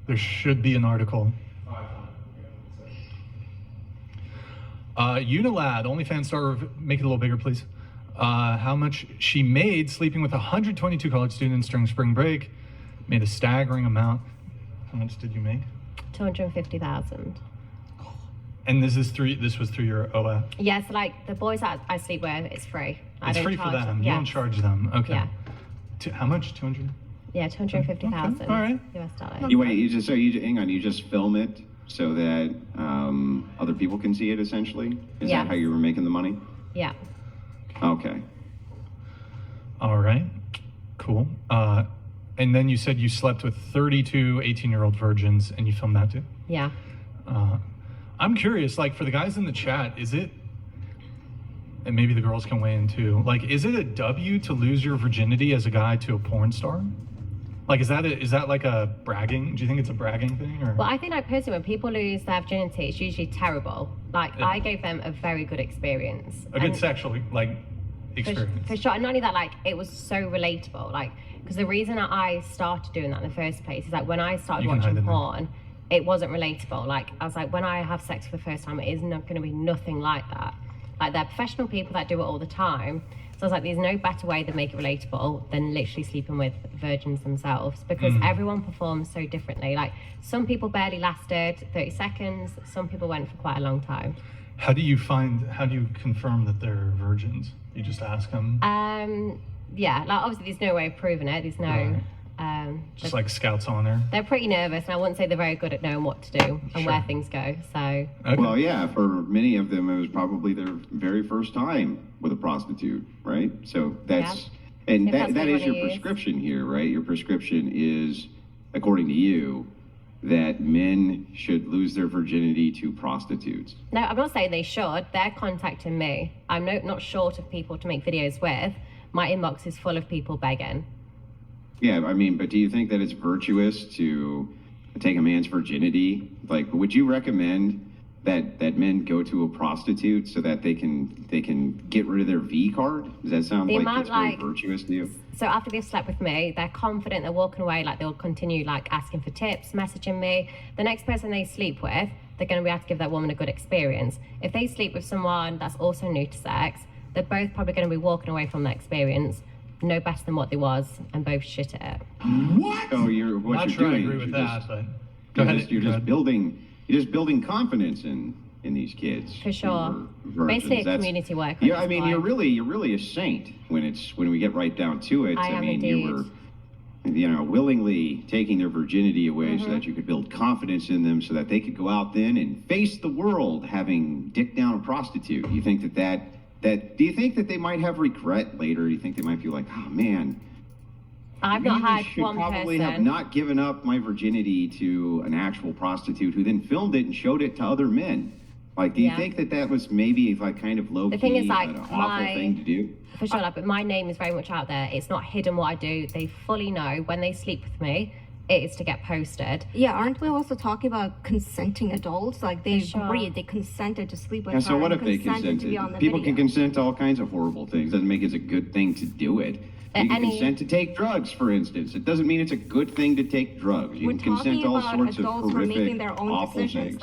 There should be an article. Unilad, OnlyFans star, make it a little bigger, please. How much she made sleeping with 122 college students during spring break. Made a staggering amount. How much did you make? 250,000. And this was through your OF? Yeah, so like the boys that I sleep with, it's free. It's free for them. You don't charge them. Okay. Yeah. How much? 200? Yeah, 250,000. Okay. All right. US dollars. Hang on, you just film it so that other people can see it, essentially? Is that how you were making the money? Yeah. Okay. All right. Cool. And then you said you slept with 32 18-year-old virgins, and you filmed that too? Yeah. I'm curious, like, for the guys in the chat, is it, and maybe the girls can weigh in too, like, is it a W to lose your virginity as a guy to a porn star? Like, is that like a bragging? Do you think it's a bragging thing? Or? Well, I think, like, personally, when people lose their virginity, it's usually terrible. Like, I gave them a very good experience. A good sexual, like, experience. For sure. And not only that, like, it was so relatable. Like, because the reason I started doing that in the first place is, like, when I started watching porn, it wasn't relatable. Like, I was like, when I have sex for the first time, it is not going to be nothing like that. Like, they're professional people that do it all the time. So I was like, there's no better way to make it relatable than literally sleeping with virgins themselves, because everyone performs so differently. Like, some people barely lasted 30 seconds. Some people went for quite a long time. How do you confirm that they're virgins? You just ask them? Yeah, like, obviously there's no way of proving it. There's no... just like Scouts Honor. They're pretty nervous, and I wouldn't say they're very good at knowing what to do and where things go. So. Okay. Well, yeah, for many of them, it was probably their very first time with a prostitute, right? So that's and that is your prescription here, right? Your prescription is, according to you, that men should lose their virginity to prostitutes. No, I'm not saying they should. They're contacting me. I'm not short of people to make videos with. My inbox is full of people begging. Yeah, I mean, but do you think that it's virtuous to take a man's virginity? Like, would you recommend that men go to a prostitute so that they can get rid of their V card? Does that sound like it's very virtuous to you? So after they've slept with me, they're confident, they're walking away, like they'll continue like asking for tips, messaging me. The next person they sleep with, they're going to be able to give that woman a good experience. If they sleep with someone that's also new to sex, they're both probably going to be walking away from that experience no better than what they was, and both shit at it. What? So what you're doing? I agree with that, but go ahead. You're just building confidence in these kids. For sure. Basically, community work. Yeah, I mean, you're really a saint when we get right down to it. I mean, indeed. You were, willingly taking their virginity away so that you could build confidence in them, so that they could go out then and face the world having dicked down a prostitute. You think do you think that they might have regret later? Do you think they might feel like, oh man, I've not had one probably person. have not given up my virginity to an actual prostitute who then filmed it and showed it to other men? Like, do you think that was maybe like kind of low-key, the thing is, like, an awful thing to do? For sure, but my name is very much out there. It's not hidden what I do. They fully know when they sleep with me, it is to get posted. Yeah, aren't we also talking about consenting adults? Like, they agreed, they consented to sleep with her. So what if they consented? People can consent to all kinds of horrible things. Doesn't make it a good thing to do it. You can consent to take drugs, for instance. It doesn't mean it's a good thing to take drugs. You can consent to all sorts of horrific, awful things.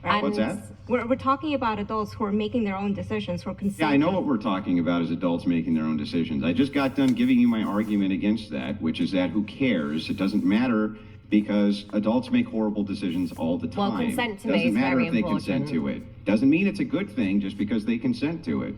Right? What's that? We're talking about adults who are making their own decisions, who are consenting. Yeah, I know what we're talking about is adults making their own decisions. I just got done giving you my argument against that, which is that who cares? It doesn't matter, because adults make horrible decisions all the time. Well, consent to me doesn't is matter very if they important. consent to it. Doesn't mean it's a good thing just because they consent to it.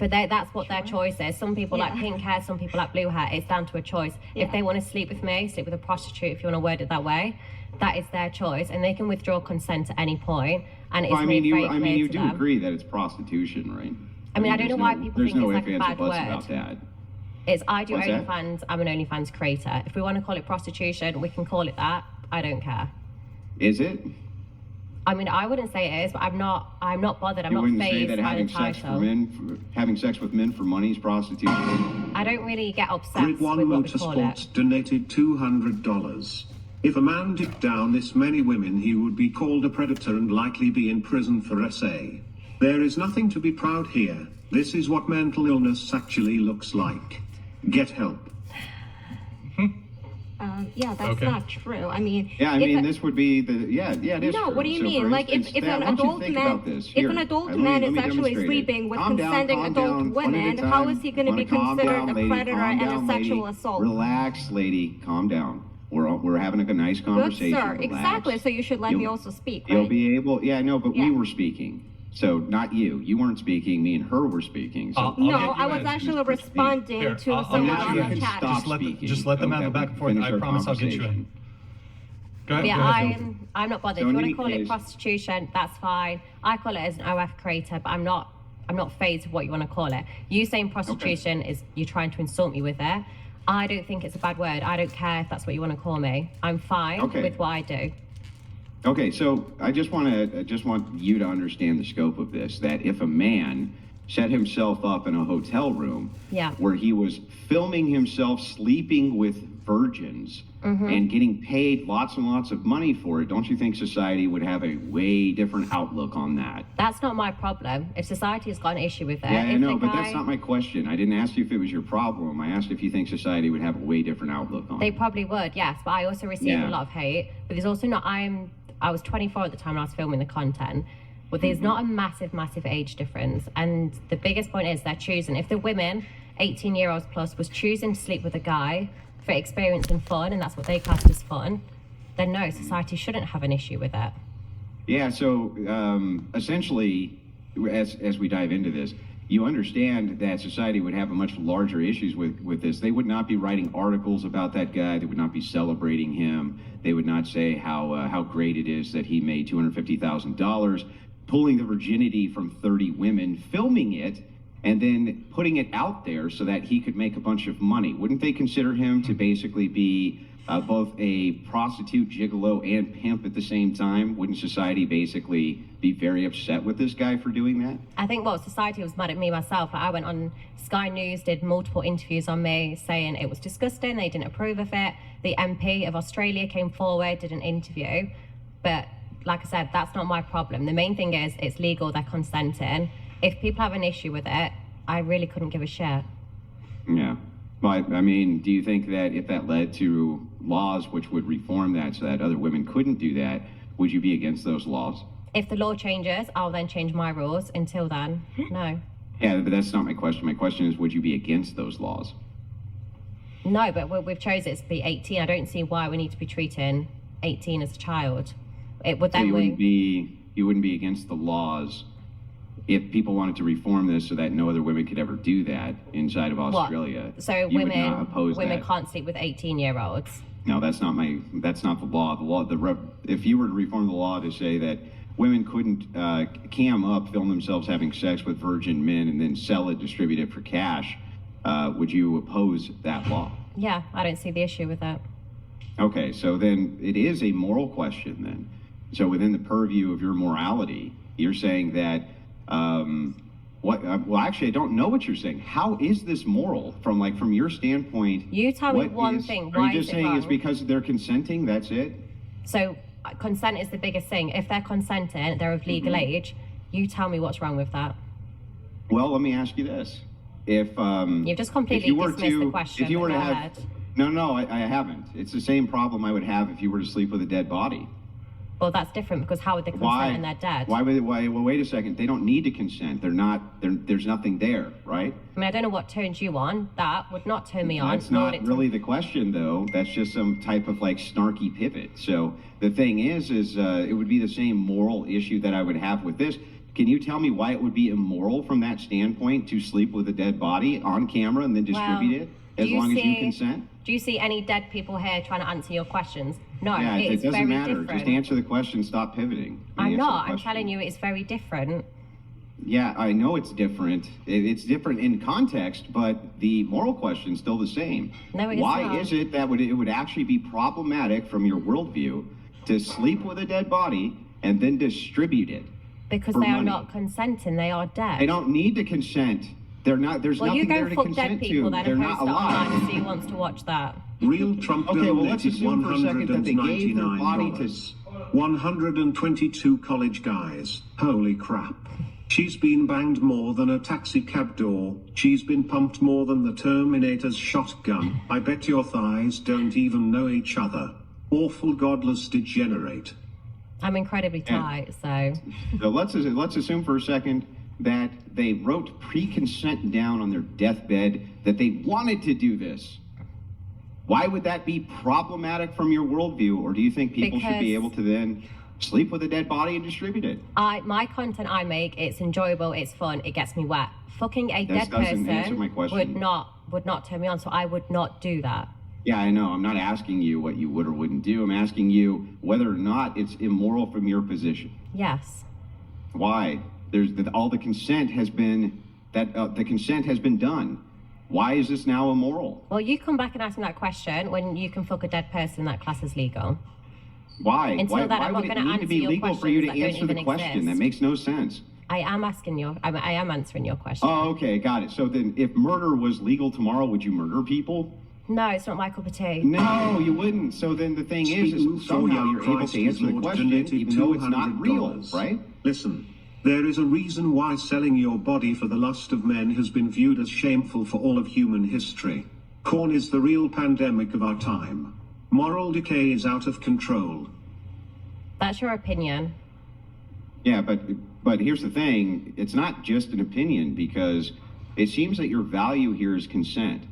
But that's what their choice is. Some people like pink hair, some people like blue hair. It's down to a choice. If they want to sleep with me, sleep with a prostitute, if you want to word it that way, that is their choice, and they can withdraw consent at any point. And it's you do agree that it's prostitution, right? I mean, I don't know why people think it's like a bad word. About that. I do OnlyFans. I'm an OnlyFans creator. If we want to call it prostitution, we can call it that. I don't care. Is it? I mean, I wouldn't say it is, but I'm not bothered. I'm not fazed by the title. Having sex with men for money is prostitution. I don't really get obsessed with what we call it. Donated $200. If a man dipped down this many women, he would be called a predator and likely be in prison for SA. There is nothing to be proud here. This is what mental illness actually looks like. Get help. Yeah, that's Okay. not true. I mean, Yeah, I mean, this would be the, it is no, true. what do you So mean? for Like, instance, if Dad, an why don't you adult think man, about this? if Here, an adult let me- man let is me actually demonstrate it. sleeping with Calm down, consenting calm adult down, one at a women, how time. is he going to be Calm considered down, a lady, predator calm and down, a sexual lady. assault? Relax, lady, calm down. We're having a nice Good, conversation. sir. Relax. Exactly. So you should let me You'll- also speak, You'll right? be able, yeah, no, but we Yeah. were speaking. So not you. You weren't speaking. Me and her were speaking. So I'll No, get you I was in. actually responding Here, to I'll someone get on you the in. chat. Just let them have the back and forth. I promise I'll get you in. Go ahead. Yeah, go ahead. I'm not bothered. So If you in want any to call it case- prostitution, that's fine. I call it as an OF creator, but I'm not phased with what you want to call it. You saying prostitution is you're trying to insult me with it. I don't think it's a bad word. I don't care if that's what you want to call me. I'm fine Okay. with what I do. Okay, so I just want you to understand the scope of this. That if a man set himself up in a hotel room, Yeah. where he was filming himself sleeping with virgins Mm-hmm. and getting paid lots and lots of money for it, don't you think society would have a way different outlook on that? That's not my problem. If society has got an issue with it, Yeah, I if know, the but guy, that's not my question. I didn't ask you if it was your problem. I asked if you think society would have a way different outlook on they it. probably would, yes. But I also receive Yeah. a lot of hate. But there's also not. I was 24 at the time when I was filming the content. But there's not a massive age difference. And the biggest point is they're choosing. If the women, 18-year-olds plus, was choosing to sleep with a guy for experience and fun, and that's what they classed as fun, then no, society shouldn't have an issue with it. Yeah, so essentially, as we dive into this, you understand that society would have a much larger issues with this. They would not be writing articles about that guy. They would not be celebrating him. They would not say how great it is that he made $250,000, pulling the virginity from 30 women, filming it, and then putting it out there so that he could make a bunch of money. Wouldn't they consider him to basically be both a prostitute, gigolo, and pimp at the same time? Wouldn't society basically be very upset with this guy for doing that? I think, well, society was mad at me myself. I went on Sky News, did multiple interviews on me saying it was disgusting, they didn't approve of it. The MP of Australia came forward, did an interview. But like I said, that's not my problem. The main thing is it's legal, they're consenting. If people have an issue with it, I really couldn't give a shit. Yeah. But, I mean, do you think that if that led to laws which would reform that so that other women couldn't do that, would you be against those laws? If the law changes, I'll then change my rules. Until then, no. Yeah, but that's not my question. My question is, would you be against those laws? No, but we've chosen it to be 18. I don't see why we need to be treating 18 as a child. It would So then you wouldn't be against the laws if people wanted to reform this so that no other women could ever do that inside of Australia. So you would not women oppose that. can't sleep with 18-year-olds. No, that's not the law. If you were to reform the law to say that women couldn't cam up, film themselves having sex with virgin men, and then sell it, distribute it for cash, would you oppose that law? Yeah, I don't see the issue with that. Okay, so then it is a moral question then. So within the purview of your morality, you're saying that, well, actually, I don't know what you're saying. How is this moral from your standpoint? You tell me what one is- thing. Are Why you is just it saying it's wrong? because they're consenting? That's it? So consent is the biggest thing. If they're consenting, they're of legal age. You tell me what's wrong with that. Well, let me ask you this: If You've just completely if you were dismissed to, the question. if you were but to go have, ahead. no, I haven't. It's the same problem I would have if you were to sleep with a dead body. Well, that's different because how would they consent Why? and they're dead? Why? Well, wait a second. They don't need to consent. They're not. There's nothing there, right? I mean, I don't know what turns you on. That would not turn me on. That's nor not would it really the question, though. That's just some type of snarky pivot. So the thing is it would be the same moral issue that I would have with this. Can you tell me why it would be immoral from that standpoint to sleep with a dead body on camera and then distribute it do as you long as you see- consent? Do you see any dead people here trying to answer your questions? No, Yeah, it it's doesn't very matter. different. Just answer the question. Stop pivoting. I'm Answer the not. I'm question. telling you, it's very different. Yeah, I know it's different. It's different in context, but the moral question's still the same. No, it is Why not. is it that it would actually be problematic from your worldview to sleep with a dead body and then distribute it? Because For they are money. not consenting. They are dead. They don't need to consent. They're not. There's Well, you nothing go there to fuck consent dead people to. then They're and not post it online and alive. see who wants to watch that. Real Trump Okay, well, let's donated assume for a second that they gave their body to. $122 college guys. Holy crap. She's been banged more than a taxi cab door. She's been pumped more than the Terminator's shotgun. I bet your thighs don't even know each other. Awful godless degenerate. I'm incredibly tight, so. So let's assume for a second that they wrote pre-consent down on their deathbed that they wanted to do this. Why would that be problematic from your worldview? Or do you think people should be able to then sleep with a dead body and distribute it? My content I make, it's enjoyable, it's fun, it gets me wet. Fucking a dead person would not turn me on, so I would not do that. Yeah, I know. I'm not asking you what you would or wouldn't do. I'm asking you whether or not it's immoral from your position. Yes. Why? All the consent has been the consent has been done. Why is this now immoral? Well, you come back and ask me that question when you can fuck a dead person. That class is legal. Why? Until then, I'm not would it going to need to be legal for you to answer the question? Exist. That makes no sense. I am answering your question. Oh, okay, got it. So then, if murder was legal tomorrow, would you murder people? No, it's not my cup of tea. No, you wouldn't. So then the thing is somehow you're able to answer the question even though it's not real, right? Listen, there is a reason why selling your body for the lust of men has been viewed as shameful for all of human history. Porn is the real pandemic of our time. Moral decay is out of control. That's your opinion. Yeah, but here's the thing. It's not just an opinion, because it seems that your value here is consent.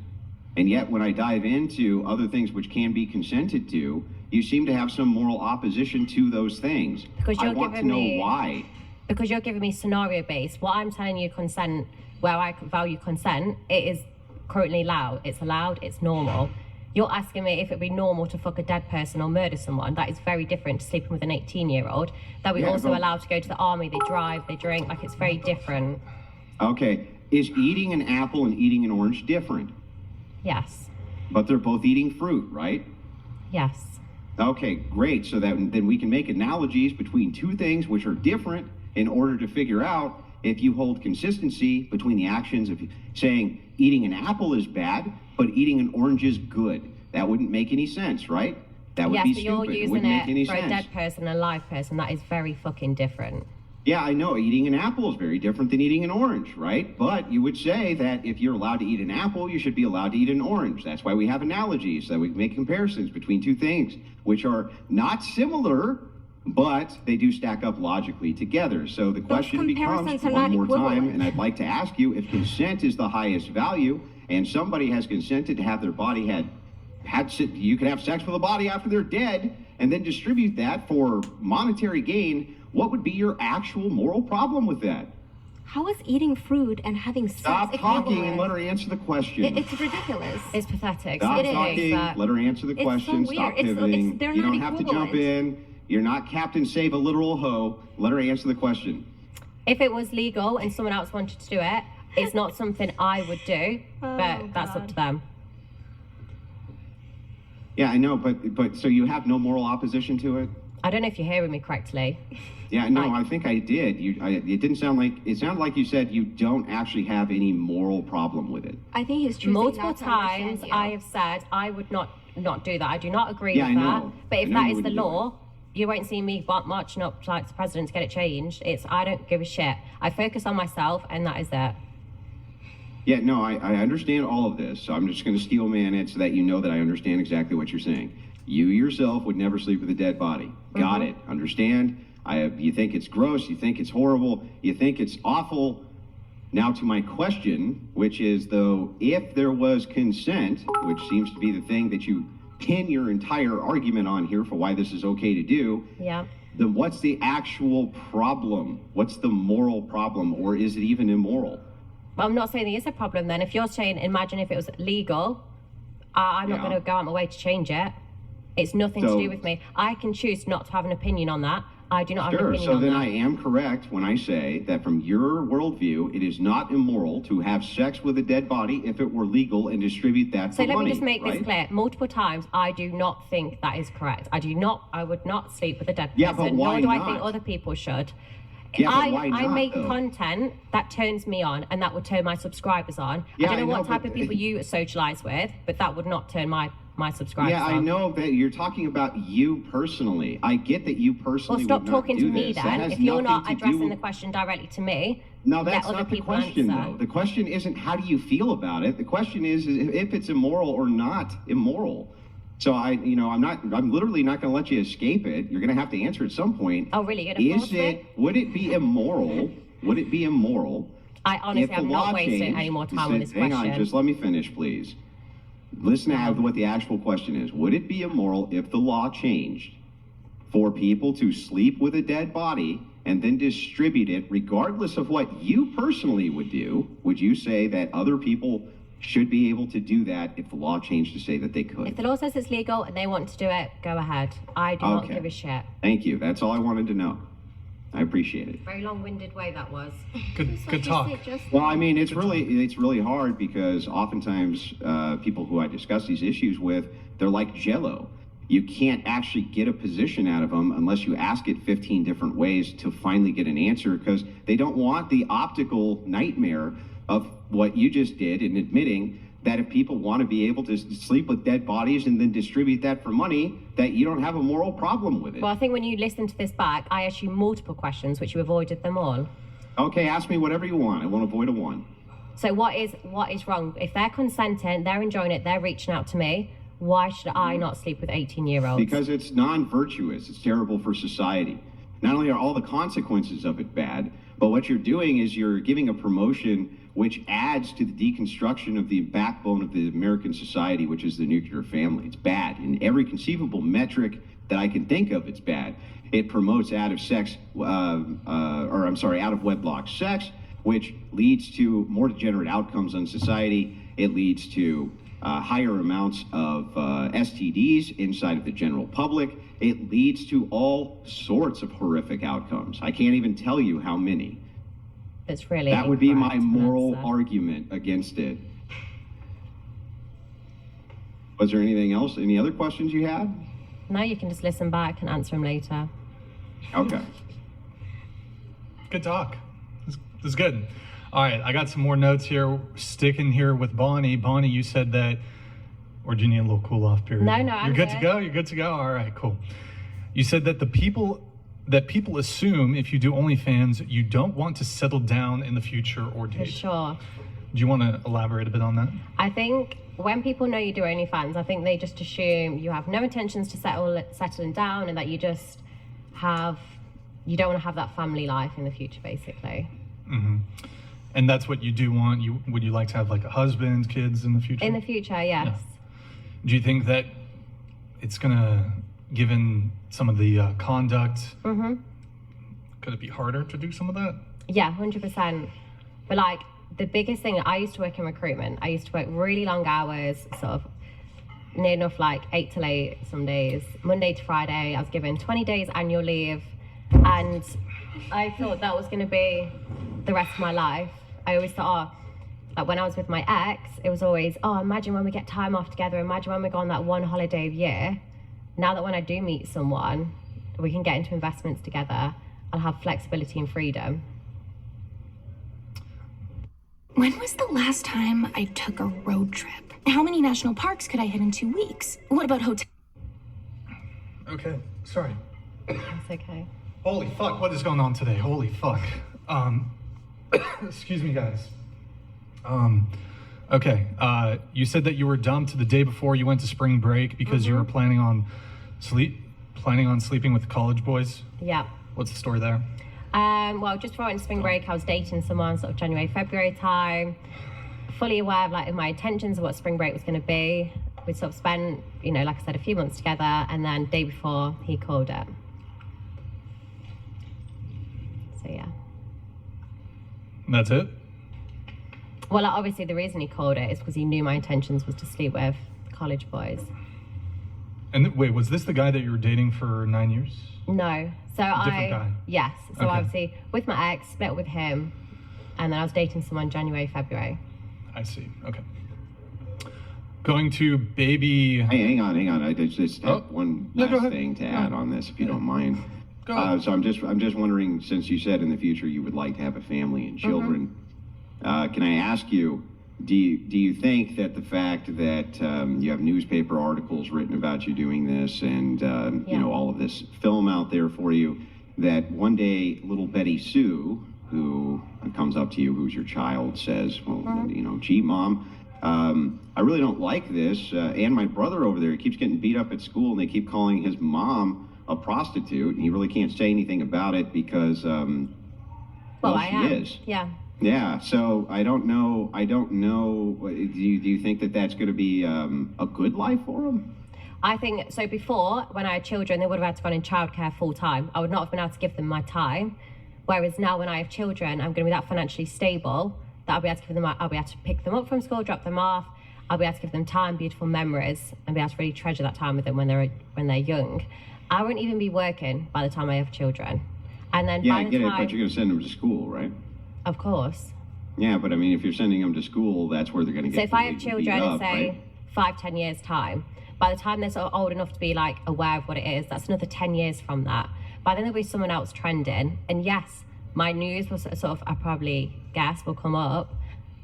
And yet when I dive into other things which can be consented to, you seem to have some moral opposition to those things. Because I want to know why. Because you're giving me scenario based. What I'm telling you, consent, where I value consent, it is currently allowed. It's allowed, it's normal. You're asking me if it'd be normal to fuck a dead person or murder someone. That is very different to sleeping with an 18-year-old. That we also allowed to go to the army, they drive, they drink, like it's very different. Okay, is eating an apple and eating an orange different? Yes. But they're both eating fruit, right? Yes. Okay, great. So that then we can make analogies between two things which are different in order to figure out if you hold consistency between the actions of saying eating an apple is bad, but eating an orange is good. That wouldn't make any sense, right? That would be stupid. You're It using wouldn't make any for sense. a dead person, a live person. That is very fucking different. Yeah, I know. Eating an apple is very different than eating an orange, right? But you would say that if you're allowed to eat an apple, you should be allowed to eat an orange. That's why we have analogies, so we can make comparisons between two things, which are not similar, but they do stack up logically together. So the question becomes, one more time, and I'd like to ask you, if consent is the highest value, and somebody has consented to have their body you can have sex with a body after they're dead, and then distribute that for monetary gain, what would be your actual moral problem with that? How is eating fruit and having sex Stop talking and let her answer the question. It's ridiculous. It's pathetic. Stop talking, let her answer the question, so stop weird. pivoting. They're You not don't have to jump equivalent. in. You're not Captain Save a Literal Hoe. Let her answer the question. If it was legal and someone else wanted to do it, it's not something I would do, but that's up to them. Yeah, I know, but so you have no moral opposition to it? I don't know if you're hearing me correctly. Yeah, no, I think I did. It didn't sound like, it sounded like you said you don't actually have any moral problem with it. I think he's choosing Multiple not to times understand you. I have said I would not do that. I do not agree with I that. know. But if I know that you is the wouldn't do law, you won't see me marching up like the president to get it changed. I don't give a shit. I focus on myself, and that is it. Yeah, no, I understand all of this, so I'm just going to steel man it so that you know that I understand exactly what you're saying. You yourself would never sleep with a dead body. Got it. Understand? You think it's gross, you think it's horrible, you think it's awful. Now to my question, which is, though, if there was consent, which seems to be the thing that you pin your entire argument on here for why this is okay to do, Yeah. then what's the actual problem? What's the moral problem, or is it even immoral? Well, I'm not saying there is a problem then. If you're saying, imagine if it was legal, I'm not going to go out my way to change it. It's nothing to do with me. I can choose not to have an opinion on that. I do not have an opinion on that. So then I am correct when I say that from your worldview, it is not immoral to have sex with a dead body if it were legal and distribute that for money. So let me just make this clear. Multiple times, I do not think that is correct. I would not sleep with a dead person. Yeah, but why nor do not? I think other people should. Yeah, but why not, I make though? content that turns me on, and that would turn my subscribers on. Yeah, I don't know I what know, type but- of people you socialize with, but that would not turn my my subscribers Yeah, I know that you're talking about you personally. I get that you personally. Well, stop would not talking do to me this. then. If you're not addressing the question directly to me, no, that's let other not the people question, answer. though. The question isn't how do you feel about it. The question is if it's immoral or not immoral. So I'm literally not going to let you escape it. You're going to have to answer at some point. Oh, really? You're going to force me? Would it be immoral? Would it be immoral? I honestly am not wasting any more time on this question. Hang on, just let me finish, please. Listen to what the actual question is. Would it be immoral if the law changed for people to sleep with a dead body and then distribute it, regardless of what you personally would do? Would you say that other people should be able to do that if the law changed to say that they could? If the law says it's legal and they want to do it, go ahead. I do not give a shit. Thank you. That's all I wanted to know. I appreciate it. Very long-winded way that was. Good talk. Well, I mean, it's really hard because oftentimes people who I discuss these issues with, they're like Jell-O. You can't actually get a position out of them unless you ask it 15 different ways to finally get an answer, because they don't want the optical nightmare of what you just did in admitting that if people want to be able to sleep with dead bodies and then distribute that for money, that you don't have a moral problem with it. Well, I think when you listen to this back, I asked you multiple questions, which you avoided them all. Okay, ask me whatever you want. I won't avoid a one. So what is wrong? If they're consenting, they're enjoying it, they're reaching out to me, why should I not sleep with 18-year-olds? Because it's non-virtuous. It's terrible for society. Not only are all the consequences of it bad, but what you're doing is you're giving a promotion which adds to the deconstruction of the backbone of the American society, which is the nuclear family. It's bad. In every conceivable metric that I can think of, it's bad. It promotes out of wedlock sex, which leads to more degenerate outcomes in society. It leads to higher amounts of STDs inside of the general public. It leads to all sorts of horrific outcomes. I can't even tell you how many. It's really that would be my moral argument against it. Was there anything else? Any other questions you had? No, you can just listen back and answer them later. Okay. Good talk. This is good. All right, I got some more notes here. Sticking here with Bonnie. Bonnie, you said that, or do you need a little cool off period? No, You're good to go? You're good to go? All right, cool. You said that people assume if you do OnlyFans, you don't want to settle down in the future or date. For sure. Do you want to elaborate a bit on that? I think when people know you do OnlyFans, I think they just assume you have no intentions to settling down and that you don't want to have that family life in the future, basically. Mm-hmm. And that's what you do want? Would you like to have like a husband, kids in the future? In the future, yes. Yeah. Do you think that it's gonna, given some of the conduct, could it be harder to do some of that? Yeah, 100%. But like the biggest thing, I used to work in recruitment. I used to work really long hours, sort of near enough like 8 till 8 some days, Monday to Friday. I was given 20 days annual leave, and I thought that was going to be the rest of my life. I always thought, like when I was with my ex, it was always, imagine when we get time off together, imagine when we go on that one holiday a year. Now that when I do meet someone, we can get into investments together, I'll have flexibility and freedom. When was the last time I took a road trip? How many national parks could I hit in 2 weeks? What about hotels? Okay, sorry. That's okay. Holy fuck, what is going on today? Holy fuck. Excuse me, guys. Okay, you said that you were dumped the day before you went to spring break because you were planning on sleeping with college boys? Yeah. What's the story there? Well, just before I went to spring break, I was dating someone sort of January, February time, fully aware of like my intentions of what spring break was going to be. We sort of spent, like I said, a few months together, and then day before he called it. So yeah. That's it? Well, obviously the reason he called it is because he knew my intentions was to sleep with college boys. And wait, was this the guy that you were dating for 9 years? No. So different guy? Yes. So Okay. obviously with my ex, split with him, and then I was dating someone January, February. I see. Okay. Going to baby. Hey, hang on. I just have one go last ahead. thing to add on this, if you don't mind. Go ahead. So I'm just wondering, since you said in the future you would like to have a family and children, can I ask you, Do you think that the fact that you have newspaper articles written about you doing this and you know, all of this film out there for you, that one day little Betty Sue, who comes up to you, who's your child, says, well, you know, gee, Mom, I really don't like this, and my brother over there keeps getting beat up at school, and they keep calling his mom a prostitute, and he really can't say anything about it because, well, she is. Yeah. Yeah, so I don't know. Do you think that that's going to be a good life for him? I think so. Before, when I had children, they would have had to go in childcare full time. I would not have been able to give them my time. Whereas now, when I have children, I'm going to be that financially stable that I'll be able to give them. I'll be able to pick them up from school, drop them off. I'll be able to give them time, beautiful memories, and be able to really treasure that time with them when they're young. I won't even be working by the time I have children. And then yeah, by I the get time, it, but you're going to send them to school, right? Of course. Yeah, but I mean, if you're sending them to school, that's where they're going to get. So if I have beat children up, in say right? 5-10 years time, by the time they're sort of old enough to be like aware of what it is, that's another 10 years from that. By then there'll be someone else trending, and yes, my news will sort of, I probably guess, will come up.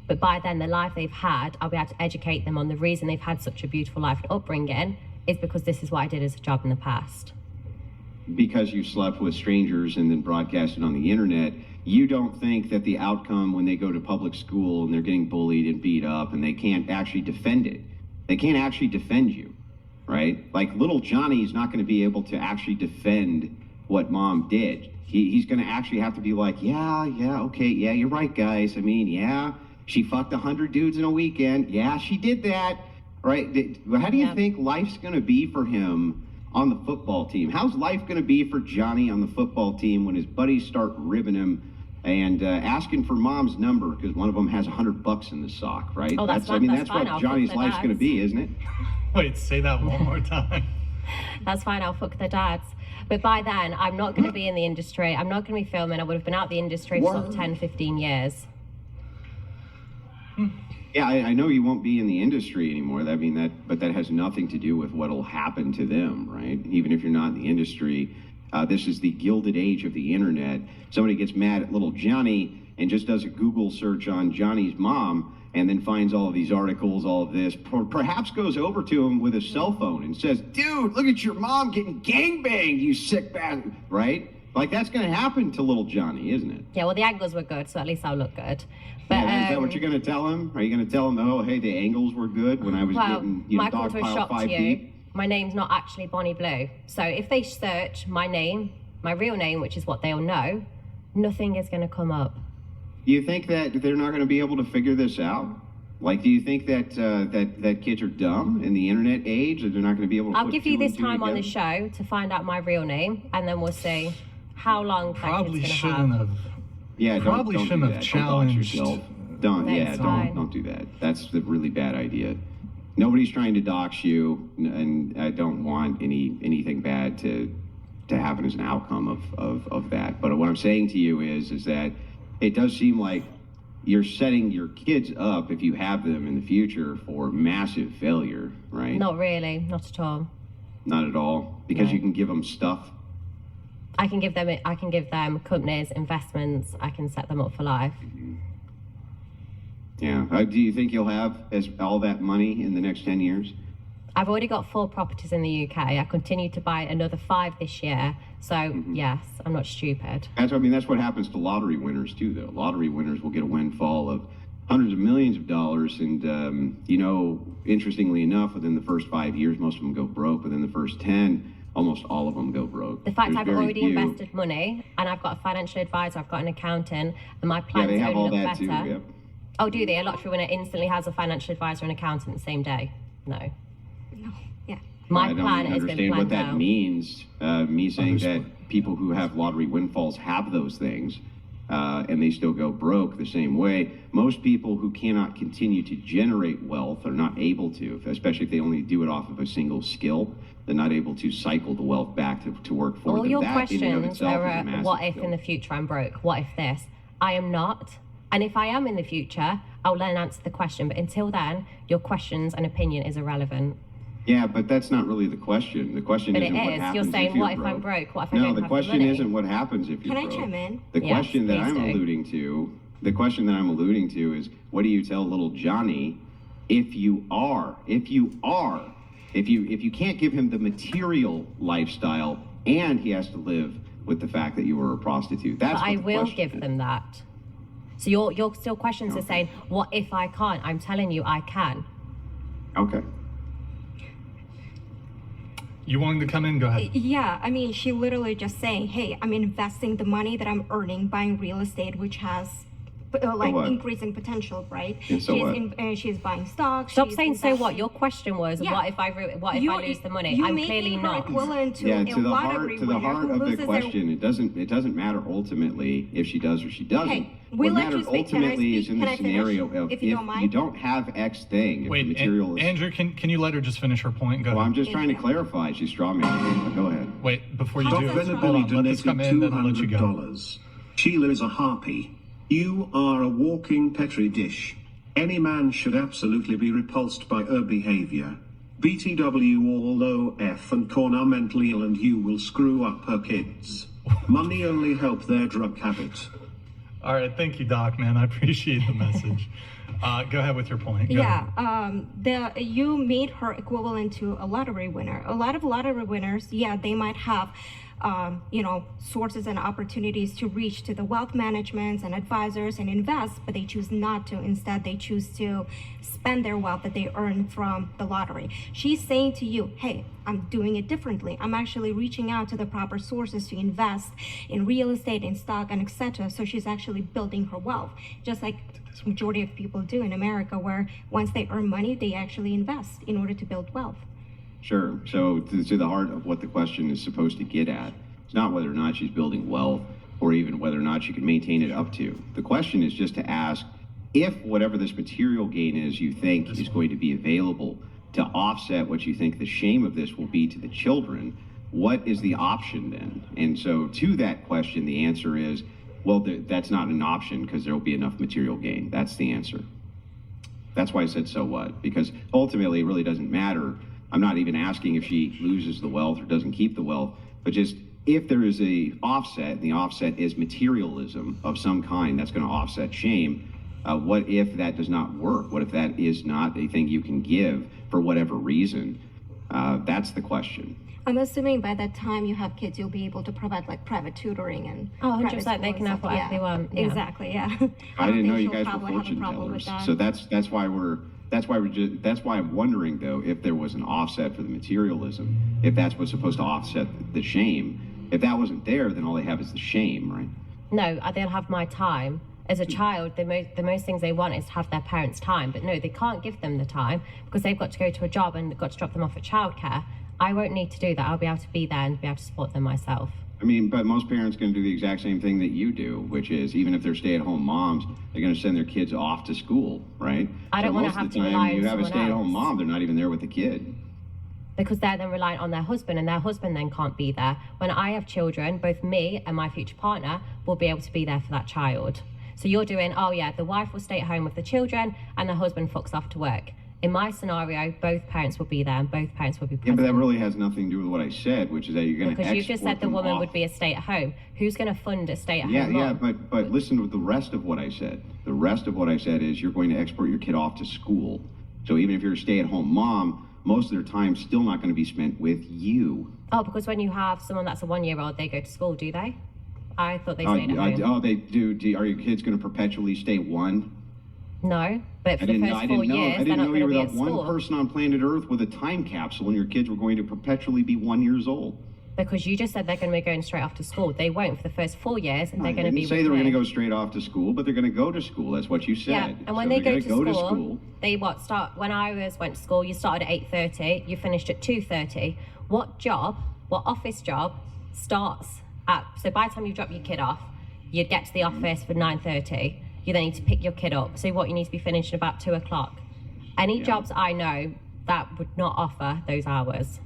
But by then, the life they've had, I'll be able to educate them on the reason they've had such a beautiful life and upbringing is because this is what I did as a job in the past. Because you slept with strangers and then broadcasted on the internet, you don't think that the outcome when they go to public school and they're getting bullied and beat up and they can't actually defend it, they can't actually defend you, right? Like little Johnny's not going to be able to actually defend what Mom did. He's going to actually have to be like, yeah, okay, yeah, you're right, guys. I mean, yeah, she fucked 100 dudes in a weekend. Yeah, she did that, right? How do you think life's going to be for him on the football team? How's life going to be for Johnny on the football team when his buddies start ribbing him and asking for Mom's number because one of them has $100 in the sock, right? Oh, that's what Johnny's life's going to be, isn't it? Wait, say that one more time. That's fine, I'll fuck their dads. But by then, I'm not going to be in the industry. I'm not going to be filming. I would have been out the industry for sort of 10, 15 years. Yeah, I know you won't be in the industry anymore. But that has nothing to do with what'll happen to them, right? Even if you're not in the industry, this is the gilded age of the internet. Somebody gets mad at little Johnny and just does a Google search on Johnny's mom and then finds all of these articles, all of this, perhaps goes over to him with a cell phone and says, dude, look at your mom getting gangbanged, you sick bastard, right? Like, that's going to happen to little Johnny, isn't it? Yeah, well, the angles were good, so at least I'll look good. But, yeah, is that what you're going to tell him? Are you going to tell him, oh, hey, the angles were good when I was getting, Michael, dog to a pile shock 5 to you, deep? my name's not actually Bonnie Blue. So if they search my name, my real name, which is what they'll know, nothing is going to come up. Do you think that they're not going to be able to figure this out? Like, do you think that that kids are dumb in the internet age, or they're not going to be able to? I'll give you this time on the show to find out my real name, and then we'll see how long that kid's shouldn't have. Yeah, probably don't shouldn't do have that. challenged. Don't do that. That's a really bad idea. Nobody's trying to dox you, and I don't want anything bad to happen as an outcome of that. But what I'm saying to you is that it does seem like you're setting your kids up, if you have them in the future, for massive failure, right? Not really, not at all. Not at all, because you can give them stuff. I can give them companies, investments. I can set them up for life. Yeah. Do you think you'll have all that money in the next 10 years? I've already got 4 properties in the UK. I continue to buy another 5 this year. So yes, I'm not stupid. That's what happens to lottery winners too, though. Lottery winners will get a windfall of hundreds of millions of dollars, and interestingly enough, within the first 5 years, most of them go broke. Within the first 10, almost all of them go broke. The fact I've already invested money, and I've got a financial advisor, I've got an accountant, and my plans they have only all look that better. too. Yep. Oh, do they? A lottery winner instantly has a financial advisor and accountant the same day? No. Yeah. My I don't plan even has been understand planned what that out. means. Me saying that people who have lottery windfalls have those things, and they still go broke the same way. Most people who cannot continue to generate wealth are not able to, especially if they only do it off of a single skill. They're not able to cycle the wealth back to work for them. All your That in and of questions itself is a are, massive what if skill. in the future I'm broke? What if this? I am not. And if I am in the future, I'll then answer the question. But until then, your questions and opinion is irrelevant. Yeah, but that's not really the question. The question But isn't it what is. happens You're saying, if you're what if I'm broke. broke? What if I No, don't the have question money? isn't what happens if you're Can I broke. chime in? The Yes, question that please I'm do. alluding to The question that I'm alluding to is, what do you tell little Johnny if you can't give him the material lifestyle and he has to live with the fact that you were a prostitute? That's but what I the will question give is. them that. So your still questions are saying, what if I can't? I'm telling you I can. Okay. You wanting to come in? Go ahead. Yeah, I mean, she literally just saying, hey, I'm investing the money that I'm earning buying real estate, which has what? increasing potential, right? And so what? She's buying stocks. Stop she's saying so what. investing- Your question was, Yeah. what if I lose the money? You I'm making clearly her not. equivalent to Yeah, a to the lottery heart winner who of loses the their- question, it doesn't matter ultimately if she does or she doesn't. Hey, we what let you matters speak. Can I ultimately is speak? in Can the I finish? scenario of If you don't mind. don't have X thing, if the Wait, material is. Andrew, can you let her just finish her point? Go Well, ahead. I'm just trying to clarify. She's strawmanning. Go ahead. Wait, before you How do, does that hold Venabilly on. Let this come in, then I'll let you go. $200. Sheila is a harpy. You are a walking petri dish. Any man should absolutely be repulsed by her behavior. BTW all OF and Corn are mentally ill and you will screw up her kids. Money only help their drug habit. All right, thank you, Doc, man. I appreciate the message. Go ahead with your point. Go ahead. You made her equivalent to a lottery winner. A lot of lottery winners, yeah, they might have sources and opportunities to reach to the wealth managements and advisors and invest, but they choose not to. Instead, they choose to spend their wealth that they earn from the lottery. She's saying to you, hey, I'm doing it differently. I'm actually reaching out to the proper sources to invest in real estate, in stock, and etc. So she's actually building her wealth, just like majority of people do in America, where once they earn money, they actually invest in order to build wealth. Sure. So to the heart of what the question is supposed to get at, it's not whether or not she's building wealth or even whether or not she can maintain it up to. The question is just to ask if whatever this material gain is you think is going to be available to offset what you think the shame of this will be to the children, what is the option then? And so to that question, the answer is, well, that's not an option because there will be enough material gain. That's the answer. That's why I said so what, because ultimately it really doesn't matter. I'm not even asking if she loses the wealth or doesn't keep the wealth, but just if there is a offset, and the offset is materialism of some kind that's going to offset shame, what if that does not work? What if that is not a thing you can give for whatever reason? That's the question. I'm assuming by that time you have kids, you'll be able to provide like private tutoring and 100%, they can have whatever they want. Yeah. Exactly, yeah. I didn't know you think guys she'll were probably have a fortune problem with tellers. that. So that's why I'm wondering though if there was an offset for the materialism, if that's what's supposed to offset the shame. If that wasn't there, then all they have is the shame, right? No, they'll have my time. As a child, the most things they want is to have their parents' time. But no, they can't give them the time because they've got to go to a job and got to drop them off at childcare. I won't need to do that. I'll be able to be there and be able to support them myself. I mean, but most parents are going to do the exact same thing that you do, which is even if they're stay-at-home moms, they're going to send their kids off to school, right? I don't want to have to rely on you have a someone stay-at-home else. mom, they're not even there with the kid. Because they're then reliant on their husband, and their husband then can't be there. When I have children, both me and my future partner will be able to be there for that child. So you're doing, oh yeah, the wife will stay at home with the children and the husband fucks off to work. In my scenario, both parents will be there and both parents will be Yeah, present. but that really has nothing to do with what I said, which is that you're going to Because you just said the woman would be a stay-at-home. Who's going to fund a stay-at-home mom? but listen to the rest of what I said. The rest of what I said is you're going to export your kid off to school. So even if you're a stay-at-home mom, most of their time's still not going to be spent with you. Oh, because when you have someone that's a 1-year-old, they go to school, do they? I thought they stayed at home. Oh, they do. Are your kids going to perpetually stay one? No, but for the first 4 years, they're not going to be at you were the one school. person on planet Earth with a time capsule and your kids were going to perpetually be 1 year old. Because you just said they're going to be going straight off to school. They won't for the first 4 years, and they're I going to be didn't say they were with going to me. go straight off to school, but they're going to go to school. That's what you said. Yeah, and when So they they're go gonna to school, they start. When I went to school, you started at 8:30, you finished at 2:30. What office job starts at? So by the time you drop your kid off, you'd get to the office for 9:30. You then need to pick your kid up. So what you need to be finished at about 2 o'clock. Any jobs I know that would not offer those hours.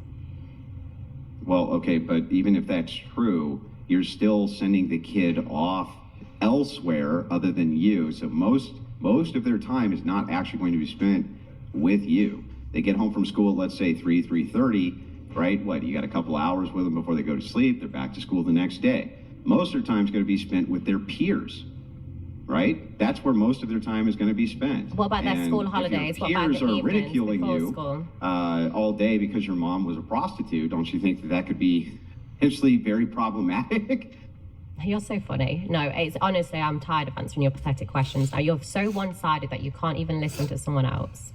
Well, okay, but even if that's true, you're still sending the kid off elsewhere other than you. So most of their time is not actually going to be spent with you. They get home from school at, let's say, 3:30, right? What, you got a couple hours with them before they go to sleep. They're back to school the next day. Most of their time is going to be spent with their peers, right? That's where most of their time is going to be spent. What about their And school if holidays? Your What about peers the are evenings ridiculing before you school? all day because your mom was a prostitute. Don't you think that that could be potentially very problematic? You're so funny. No, it's honestly, I'm tired of answering your pathetic questions. Now, you're so one-sided that you can't even listen to someone else.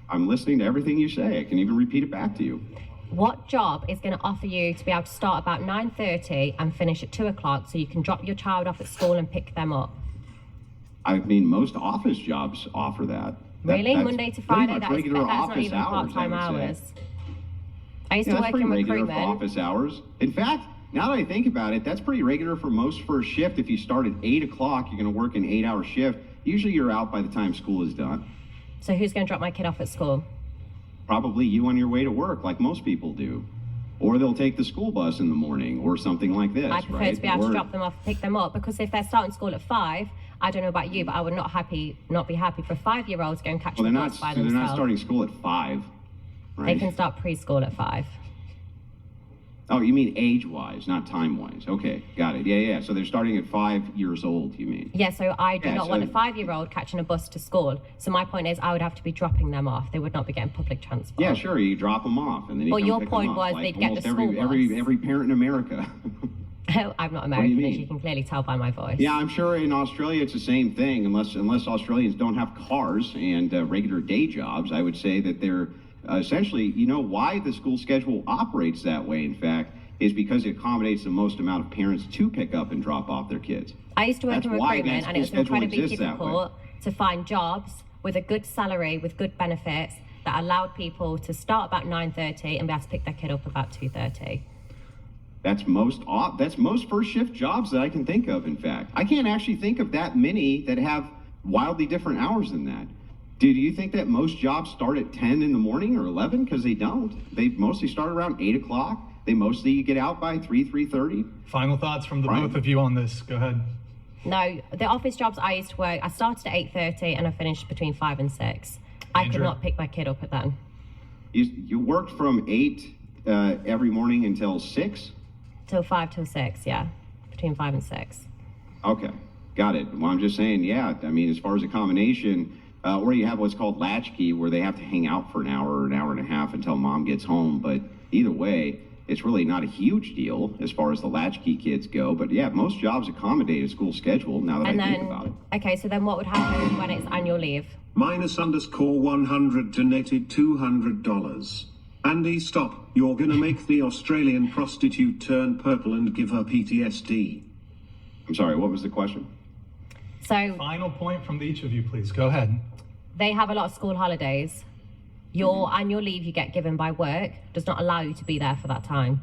I'm listening to everything you say. I can even repeat it back to you. What job is going to offer you to be able to start about 9:30 and finish at 2 o'clock so you can drop your child off at school and pick them up? I mean, most office jobs offer that. Really? That's Monday to pretty Friday? much That's regular not office even hours, part-time I would say. hours. I used Yeah, to that's work in pretty regular for recruitment. office hours. In fact, now that I think about it, that's pretty regular for most first shift. If you start at 8 o'clock, you're going to work an 8-hour shift. Usually you're out by the time school is done. So who's going to drop my kid off at school? Probably you on your way to work, like most people do. Or they'll take the school bus in the morning or something like this, I prefer right? to be able Or- to drop them off and pick them up, because if they're starting school at 5, I don't know about you, but I would not be happy for a 5-year-old to go and catch Well, the they're bus by not themselves. starting school at 5, They right? can start preschool at 5. Oh, you mean age-wise, not time-wise. Okay, got it. Yeah. So they're starting at 5 years old, you mean? Yeah, so I do Yeah, not so- want a 5-year-old catching a bus to school. So my point is, I would have to be dropping them off. They would not be getting public transport. Yeah, sure. You drop them off, and then you Well, come your pick them point up, was like they'd get almost the school every bus. parent in America. I'm not do you American, as mean? you can clearly tell by my voice. Yeah, I'm sure in Australia it's the same thing. Unless Australians don't have cars and regular day jobs, I would say that they're essentially, you know, why the school schedule operates that way, in fact, is because it accommodates the most amount of parents to pick up and drop off their kids. I used to work That's in why that recruitment, and it was school schedule incredibly exists that way. difficult to find jobs with a good salary, with good benefits, that allowed people to start about 9:30 and be able to pick their kid up about 2:30. That's most first shift jobs that I can think of, in fact. I can't actually think of that many that have wildly different hours than that. Do you think that most jobs start at 10 in the morning or 11? Because they don't. They mostly start around 8 o'clock. They mostly get out by 3:30. Final thoughts from the Right. both of you on this. Go ahead. No, the office jobs I used to work, I started at 8:30 and I finished between 5 and 6. I could Andrew? not pick my kid up at then. You worked from 8 every morning until 6? Till 5 till 6, yeah. Between 5 and 6. Okay, got it. Well, I'm just saying, yeah, I mean, as far as a combination, or you have what's called latchkey, where they have to hang out for an hour or an hour and a half until mom gets home. But either way, it's really not a huge deal as far as the latchkey kids go. But yeah, most jobs accommodate a school schedule, now that And I think then, about it. okay, so then what would happen when it's annual leave? -_100 donated $200. Andy, stop. You're gonna make the Australian prostitute turn purple and give her PTSD. I'm sorry, what was the question? So Final point from each of you, please. Go ahead. they have a lot of school holidays. Your annual leave you get given by work does not allow you to be there for that time.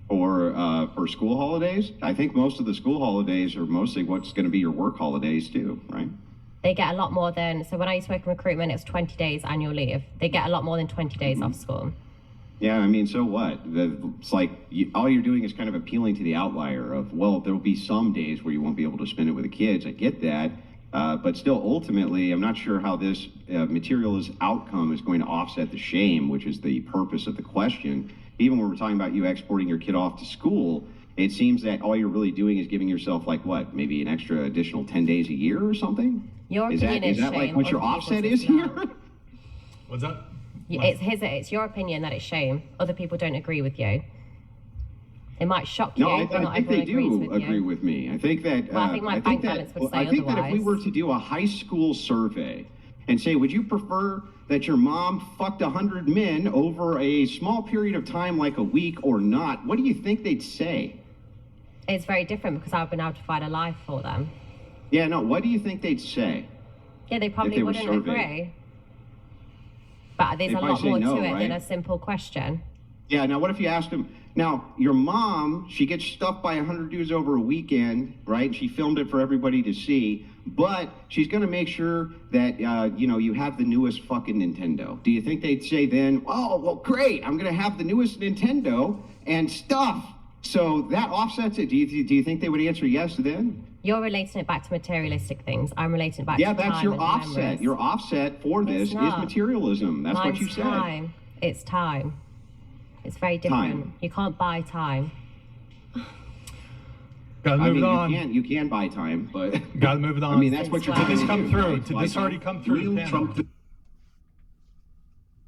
For school holidays? I think most of the school holidays are mostly what's going to be your work holidays too, right? They get a lot more than, so when I used to work in recruitment, it was 20 days annual leave. They get a lot more than 20 days off school. Yeah, I mean, so what? It's like all you're doing is kind of appealing to the outlier of, well, there'll be some days where you won't be able to spend it with the kids. I get that. But still, ultimately, I'm not sure how this materialist outcome is going to offset the shame, which is the purpose of the question. Even when we're talking about you exporting your kid off to school, it seems that all you're really doing is giving yourself, like, what, maybe an extra additional 10 days a year or something? Your Is opinion that is like shame, what your other offset people's is is not. here? What's that? It's your opinion that it's shame. Other people don't agree with you. It might shock you, No, I but not think they everyone agrees do with agree you. with me. I think that Well, I think my bank balance would say I think that if we otherwise. were to do a high school survey and say, would you prefer that your mom fucked 100 men over a small period of time, like a week, or not? What do you think they'd say? It's very different because I've been able to find a life for them. Yeah, no. What do you think they'd say? Yeah, they probably they were wouldn't surveyed. agree. But there's They'd a probably lot say more no, to it than right? a simple question. Yeah. Now, what if you asked them? Now, your mom, she gets stuffed by 100 dudes over a weekend, right? She filmed it for everybody to see, but she's going to make sure that, you have the newest fucking Nintendo. Do you think they'd say then, oh, well, great, I'm going to have the newest Nintendo and stuff. So that offsets it. Do you think they would answer yes then? You're relating it back to materialistic things. I'm relating it back Yeah, to that's time your and offset. memories. Your offset for this is not. materialism. That's what you Mine's said. time. It's time. It's very different. Time. You can't buy time. Gotta move it on. You can buy time, but gotta move it on. I mean, that's what you're Did this trying to come do, through? right? Did this already come through? Real the panel? Trump